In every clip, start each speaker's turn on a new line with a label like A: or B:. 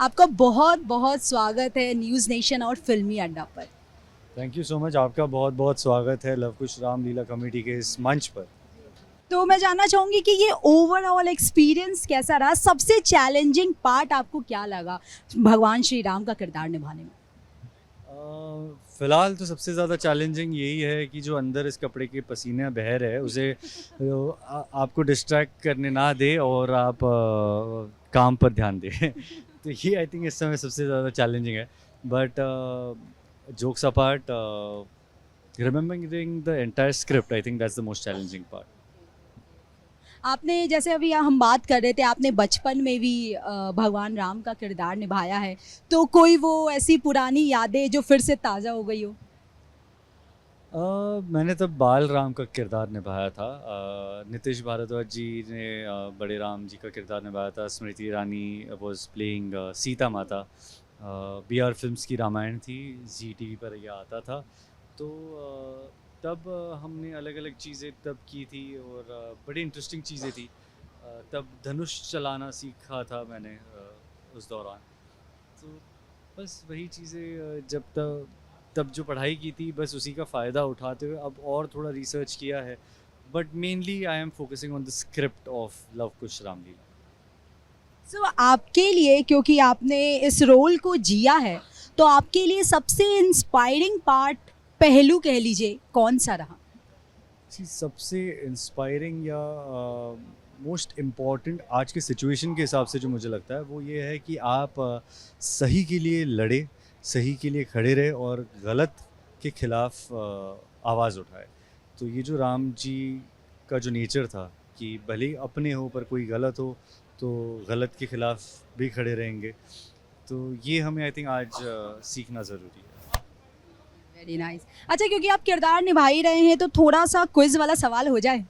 A: आपका बहुत बहुत स्वागत है न्यूज़ नेशन और फिल्मी अड्डा पर।
B: Thank you so much. आपका बहुत बहुत स्वागत है लव कुश रामलीला कमेटी के इस मंच पर।
A: तो मैं जानना चाहूँगी कि ये ओवरऑल एक्सपीरियंस कैसा रहा? सबसे चैलेंजिंग पार्ट आपको क्या लगा भगवान श्री राम का किरदार निभाने में?
B: फ़िलहाल तो सबसे ज़्यादा चैलेंजिंग यही है कि जो अंदर इस कपड़े के पसीने बह रहे हैं उसे आपको डिस्ट्रैक्ट करने ना दे और आप काम पर ध्यान दें। तो ये आई थिंक इस समय सबसे ज़्यादा चैलेंजिंग है। But jokes apart, remembering the entire script, I think that's the most challenging part.
A: आपने जैसे अभी हम बात कर रहे थे आपने बचपन में भी भगवान राम का किरदार निभाया है, तो कोई वो ऐसी पुरानी यादें जो फिर से ताज़ा हो गई हो?
B: मैंने तब बाल राम का किरदार निभाया था। नितिश भारद्वाज जी ने बड़े राम जी का किरदार निभाया था। Smriti Irani was playing Sita Mata. B are films की रामायण थी, जी टी वी पर यह आता था। तो तब हमने अलग अलग चीज़ें तब की थी और बड़ी इंटरेस्टिंग चीज़ें थी। तब धनुष चलाना सीखा था मैंने उस दौरान। तो बस वही चीज़ें जब तब तब जो पढ़ाई की थी बस उसी का फ़ायदा उठाते हुए अब और थोड़ा रिसर्च किया है। But mainly I am focusing on the script of Luv Kush Ramlila.
A: So आपके लिए क्योंकि आपने इस रोल को जिया है, तो आपके लिए सबसे इंस्पायरिंग पार्ट पहलू कह लीजिए कौन सा रहा?
B: जी, सबसे इंस्पायरिंग या मोस्ट इम्पॉर्टेंट आज के सिचुएशन के हिसाब से जो मुझे लगता है वो ये है कि आप सही के लिए लड़े, सही के लिए खड़े रहे और गलत के खिलाफ आवाज़ उठाए। तो ये जो राम जी का जो नेचर था कि भले ही अपने हो पर कोई गलत हो तो गलत के खिलाफ भी खड़े रहेंगे। तो ये हमें आई थिंक आज सीखना ज़रूरी है।
A: Very nice. अच्छा, क्योंकि आप किरदार निभा ही रहे हैं तो थोड़ा सा क्विज वाला सवाल हो जाए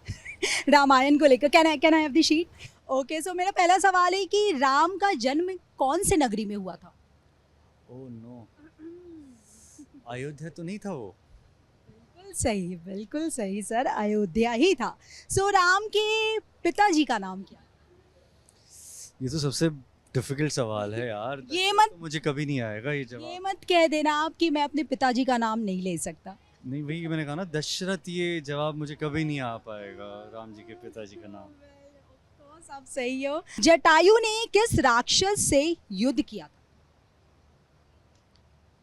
A: रामायण को लेकर। Can I have the sheet? Okay, so मेरा पहला सवाल है कि राम का जन्म कौन से नगरी में हुआ था?
B: Oh no! अयोध्या तो नहीं था वो?
A: बिल्कुल सही सर, अयोध्या ही था। सो राम के पिताजी का नाम क्या?
B: ये तो सबसे डिफिकल्ट सवाल है यार।
A: ये
B: दशरथ
A: मत
B: तो मुझे कभी नहीं आएगा ये
A: ये
B: जवाब।
A: मत कह देना आप कि मैं अपने पिताजी का नाम नहीं ले सकता।
B: नहीं, वही मैंने कहा ना, दशरथ ये जवाब मुझे कभी नहीं आ पाएगा राम जी के पिताजी का नाम।
A: आप सही हो। जटायु ने किस राक्षस से युद्ध किया था?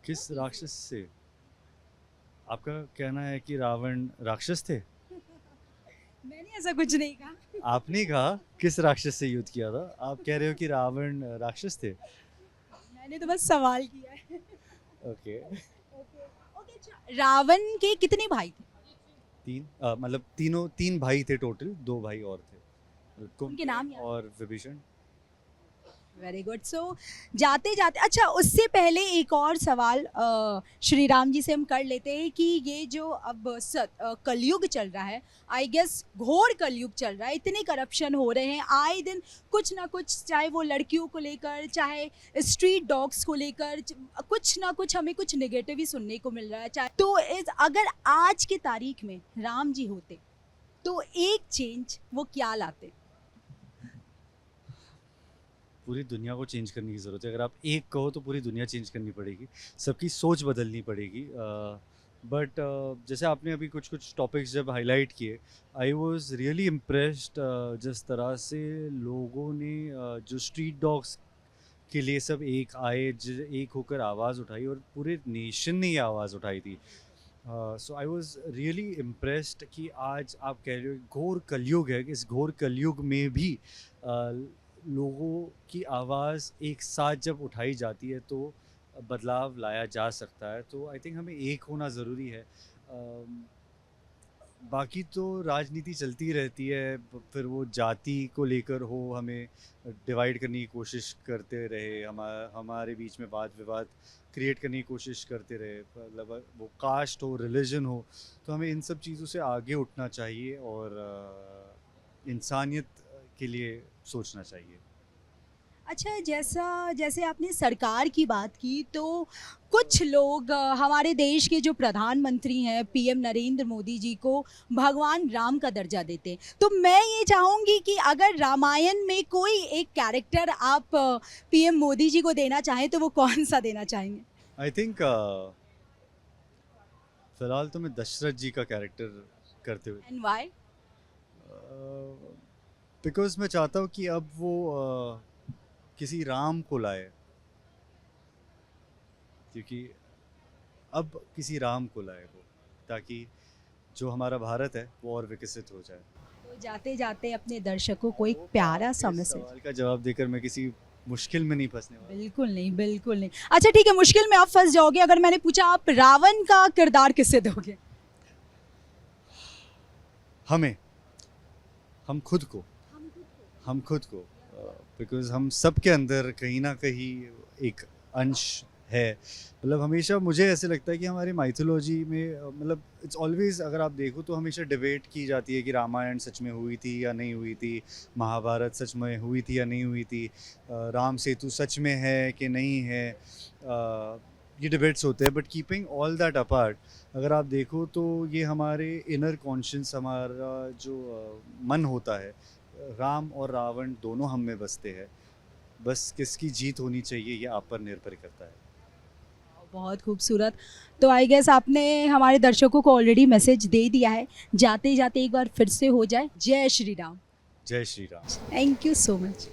B: किस राक्षस से? आपका कहना है कि रावण राक्षस थे?
A: मैंने ऐसा कुछ नहीं कहा।
B: आपने कहा किस राक्षस से युद्ध किया था, आप कह रहे हो कि रावण राक्षस थे।
A: मैंने तो बस सवाल किया है।
B: ओके।
A: ओके ओके, अच्छा, रावण के कितने भाई थे?
B: तीन, मतलब तीनों तीन भाई थे टोटल, दो भाई और थे,
A: उनके
B: कुंती
A: नाम याद?
B: और विभीषण।
A: Very good. सो जाते जाते, अच्छा उससे पहले एक और सवाल श्री राम जी से हम कर लेते हैं कि ये जो अब कलयुग चल रहा है, आई गेस घोर कलयुग चल रहा है, इतने करप्शन हो रहे हैं आए दिन, कुछ ना कुछ, चाहे वो लड़कियों को लेकर, चाहे स्ट्रीट डॉग्स को लेकर, कुछ ना कुछ हमें कुछ नेगेटिव ही सुनने को मिल रहा है। चाहे तो अगर आज की तारीख में राम जी होते तो एक चेंज वो क्या लाते?
B: पूरी दुनिया को चेंज करने की ज़रूरत है। अगर आप एक कहो तो पूरी दुनिया चेंज करनी पड़ेगी, सबकी सोच बदलनी पड़ेगी। बट जैसे आपने अभी कुछ कुछ टॉपिक्स जब हाईलाइट किए, आई वाज रियली इम्प्रेस्ड जिस तरह से लोगों ने जो स्ट्रीट डॉग्स के लिए सब एक आए, एक होकर आवाज़ उठाई और पूरे नेशन ने ये आवाज़ उठाई थी। सो आई वाज रियली इम्प्रेस्ड कि आज आप कह रहे हो घोर कलयुग है, कि इस घोर कलयुग में भी लोगों की आवाज़ एक साथ जब उठाई जाती है तो बदलाव लाया जा सकता है। तो आई थिंक हमें एक होना ज़रूरी है। बाकी तो राजनीति चलती रहती है, फिर वो जाति को लेकर हो, हमें डिवाइड करने की कोशिश करते रहे, हमारे बीच में वाद विवाद क्रिएट करने की कोशिश करते रहे, मतलब वो कास्ट हो, रिलीजन हो। तो हमें इन सब चीज़ों से आगे उठना चाहिए और इंसानियत के लिए सोचना चाहिए।
A: अच्छा, जैसे आपने सरकार की बात की, तो कुछ लोग हमारे देश के जो प्रधानमंत्री हैं पीएम नरेंद्र मोदी जी को भगवान राम का दर्जा देते हैं। तो मैं ये चाहूँगी कि अगर रामायण में कोई एक कैरेक्टर आप पीएम मोदी जी को देना चाहें तो वो कौन सा देना चाहेंगे?
B: आई थिंक फिलहाल तो मैं दशरथ जी का कैरेक्टर करते हुए,
A: एंड व्हाई?
B: बिकॉज मैं चाहता हूँ कि अब वो किसी राम को लाए, क्योंकि अब किसी राम को लाए वो, ताकि जो हमारा भारत है वो और विकसित हो जाए।
A: तो जाते जाते अपने दर्शकों को एक प्यारा सा
B: इस
A: मैसेज।
B: सवाल का जवाब देकर मैं किसी मुश्किल में नहीं फंसने वाला।
A: बिल्कुल नहीं, बिल्कुल नहीं। अच्छा ठीक है, मुश्किल में आप फंस जाओगे अगर मैंने पूछा आप रावण का किरदार किससे दोगे?
B: हमें, हम खुद को, बिकॉज हम सब के अंदर कहीं ना कहीं एक अंश है। मतलब हमेशा मुझे ऐसे लगता है कि हमारी माइथोलॉजी में मतलब इट्स ऑलवेज, अगर आप देखो तो हमेशा डिबेट की जाती है कि रामायण सच में हुई थी या नहीं हुई थी, महाभारत सच में हुई थी या नहीं हुई थी, राम सेतु सच में है कि नहीं है, ये डिबेट्स होते हैं। But keeping all that apart, अगर आप देखो तो ये हमारे इनर कॉन्शियस, हमारा जो मन होता है, राम और रावण दोनों हम में बसते हैं। बस किसकी जीत होनी चाहिए ये आप पर निर्भर करता है।
A: बहुत खूबसूरत। तो आई गेस आपने हमारे दर्शकों को ऑलरेडी मैसेज दे दिया है। जाते जाते एक बार फिर से हो जाए, जय श्री राम।
B: जय Shri Ram.
A: Thank you so much.